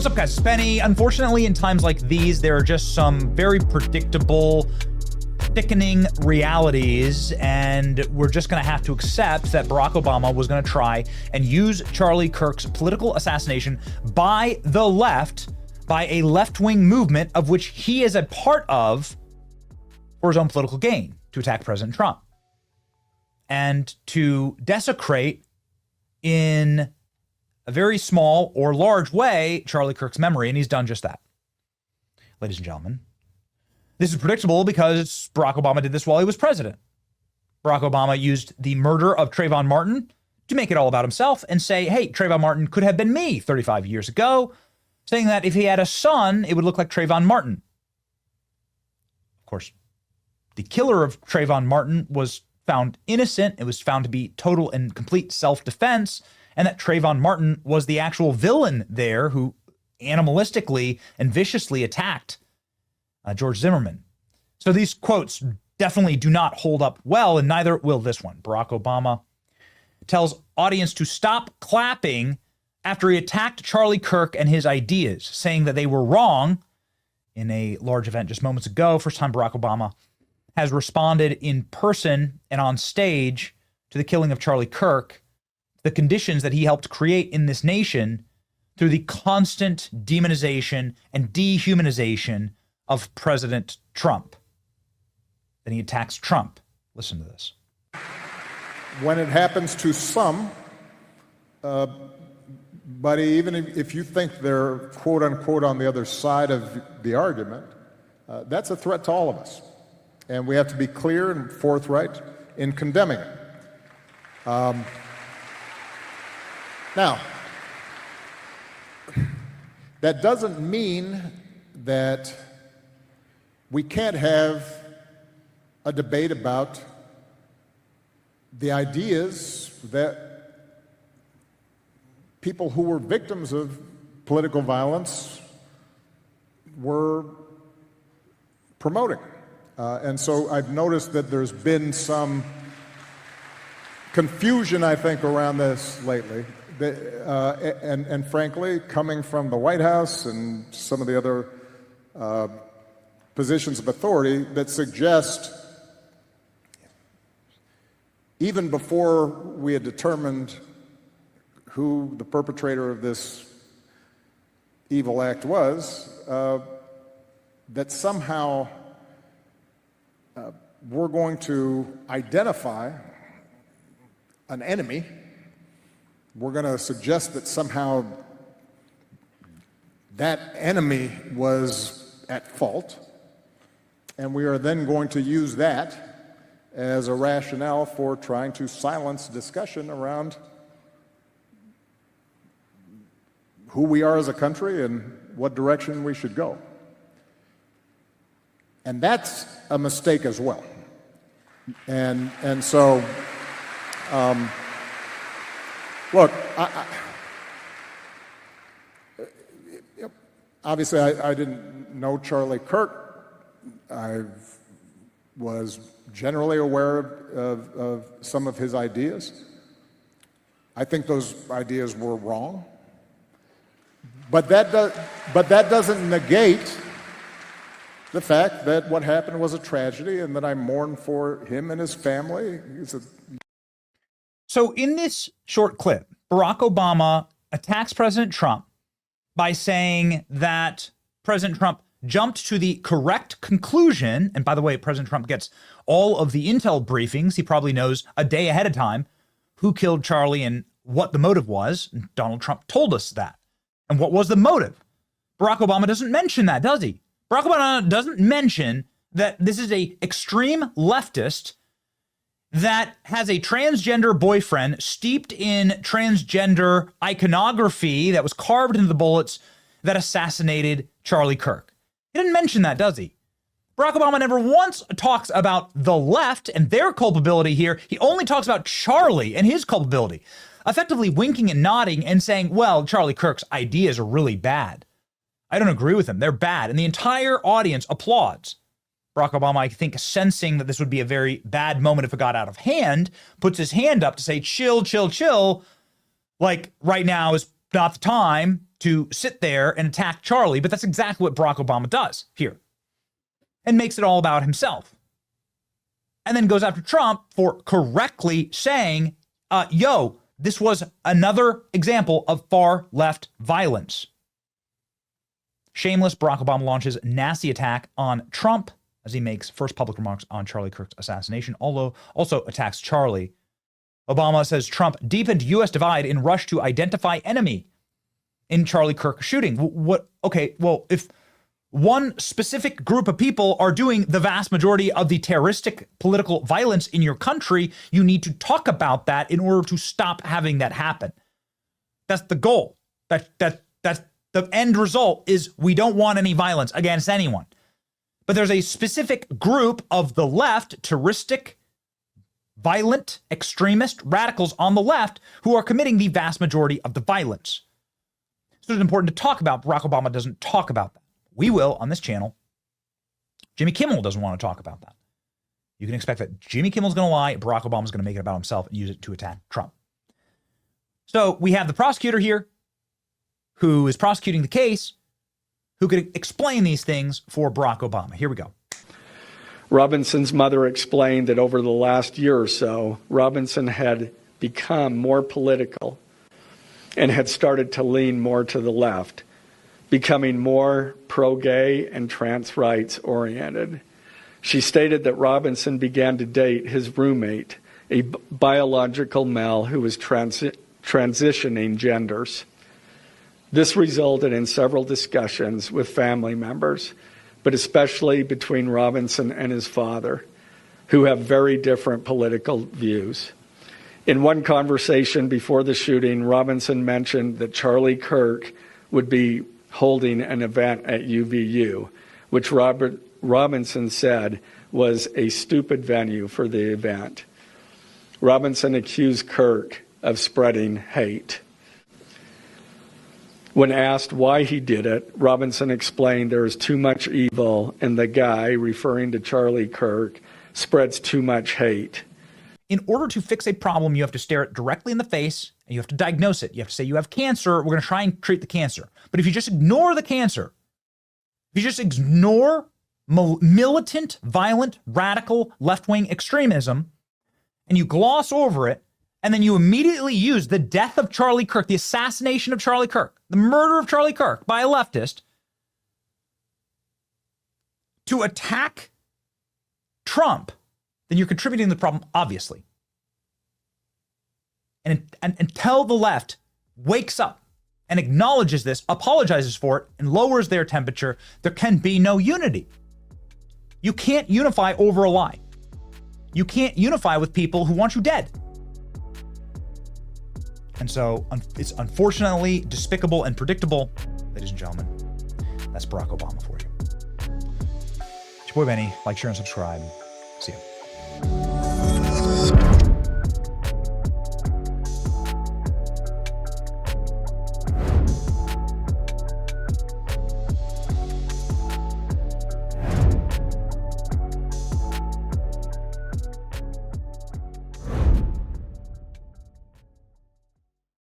What's up, guys? It's Benny. Unfortunately, in times like these, there are just some very predictable, sickening realities, and we're just going to have to accept that Barack Obama was going to try and use Charlie Kirk's political assassination by the left, by a left-wing movement of which he is a part of, for his own political gain, to attack President Trump and to desecrate in a very small or large way Charlie Kirk's memory, and he's done just that. Ladies and gentlemen, this is predictable because Barack Obama did this while he was president. Barack Obama used the murder of Trayvon Martin to make it all about himself and say, hey, Trayvon Martin could have been me 35 years ago, saying that if he had a son, it would look like Trayvon Martin. Of course, the killer of Trayvon Martin was found innocent. It was found to be total and complete self-defense, and that Trayvon Martin was the actual villain there who animalistically and viciously attacked George Zimmerman. So these quotes definitely do not hold up well, and neither will this one. Barack Obama tells audience to stop clapping after he attacked Charlie Kirk and his ideas, saying that they were wrong in a large event just moments ago. First time Barack Obama has responded in person and on stage to the killing of Charlie Kirk, the conditions that he helped create in this nation through the constant demonization and dehumanization of President Trump. Then he attacks Trump. Listen to this. When it happens to some, but even if you think they're quote unquote on the other side of the argument, that's a threat to all of us. And we have to be clear and forthright in condemning it. Now, that doesn't mean that we can't have a debate about the ideas that people who were victims of political violence were promoting. And so I've noticed that there's been some confusion, I think, around this lately. And frankly, coming from the White House and some of the other positions of authority that suggest, even before we had determined who the perpetrator of this evil act was, that somehow we're going to identify an enemy. We're going to suggest that somehow that enemy was at fault, and we are then going to use that as a rationale for trying to silence discussion around who we are as a country and what direction we should go. And that's a mistake as well. And so, look, obviously I didn't know Charlie Kirk. I was generally aware of some of his ideas. I think those ideas were wrong. But that doesn't negate the fact that what happened was a tragedy and that I mourn for him and his family. So in this short clip, Barack Obama attacks President Trump by saying that President Trump jumped to the correct conclusion. And by the way, President Trump gets all of the intel briefings. He probably knows a day ahead of time who killed Charlie and what the motive was. Donald Trump told us that. And what was the motive? Barack Obama doesn't mention that, does he? Barack Obama doesn't mention that this is a extreme leftist that has a transgender boyfriend steeped in transgender iconography that was carved into the bullets that assassinated Charlie Kirk. He didn't mention that, does he? Barack Obama never once talks about the left and their culpability here. He only talks about Charlie and his culpability, effectively winking and nodding and saying, well, Charlie Kirk's ideas are really bad. I don't agree with them. They're bad. And the entire audience applauds. Barack Obama, I think, sensing that this would be a very bad moment if it got out of hand, puts his hand up to say, chill, chill, chill. Like right now is not the time to sit there and attack Charlie, but that's exactly what Barack Obama does here and makes it all about himself. And then goes after Trump for correctly saying, yo, this was another example of far left violence. Shameless, Barack Obama launches nasty attack on Trump as he makes first public remarks on Charlie Kirk's assassination, although also attacks Charlie. Obama says Trump deepened U.S. divide in rush to identify enemy in Charlie Kirk shooting. What? Okay, well, if one specific group of people are doing the vast majority of the terroristic political violence in your country, you need to talk about that in order to stop having that happen. That's the goal. That's the end result is we don't want any violence against anyone. But there's a specific group of the left, terroristic, violent, extremist radicals on the left who are committing the vast majority of the violence. So it's important to talk about. Barack Obama doesn't talk about that. We will on this channel. Jimmy Kimmel doesn't want to talk about that. You can expect that Jimmy Kimmel's going to lie. Barack Obama's going to make it about himself and use it to attack Trump. So we have the prosecutor here who is prosecuting the case, who could explain these things for Barack Obama. Here we go. Robinson's mother explained that over the last year or so, Robinson had become more political and had started to lean more to the left, becoming more pro-gay and trans rights oriented. She stated that Robinson began to date his roommate, a biological male who was transitioning genders. This resulted in several discussions with family members, but especially between Robinson and his father, who have very different political views. In one conversation before the shooting, Robinson mentioned that Charlie Kirk would be holding an event at UVU, which Robinson said was a stupid venue for the event. Robinson accused Kirk of spreading hate. When asked why he did it, Robinson explained there is too much evil and the guy, referring to Charlie Kirk, spreads too much hate. In order to fix a problem, you have to stare it directly in the face and you have to diagnose it. You have to say, you have cancer, we're going to try and treat the cancer. But if you just ignore the cancer, if you just ignore militant, violent, radical, left-wing extremism, and you gloss over it, and then you immediately use the death of Charlie Kirk, the assassination of Charlie Kirk, the murder of Charlie Kirk by a leftist, to attack Trump, then you're contributing to the problem, obviously. And until the left wakes up and acknowledges this, apologizes for it, and lowers their temperature, there can be no unity. You can't unify over a lie. You can't unify with people who want you dead. And so it's unfortunately despicable and predictable. Ladies and gentlemen, that's Barack Obama for you. It's your boy Benny. Like, share, and subscribe. See ya.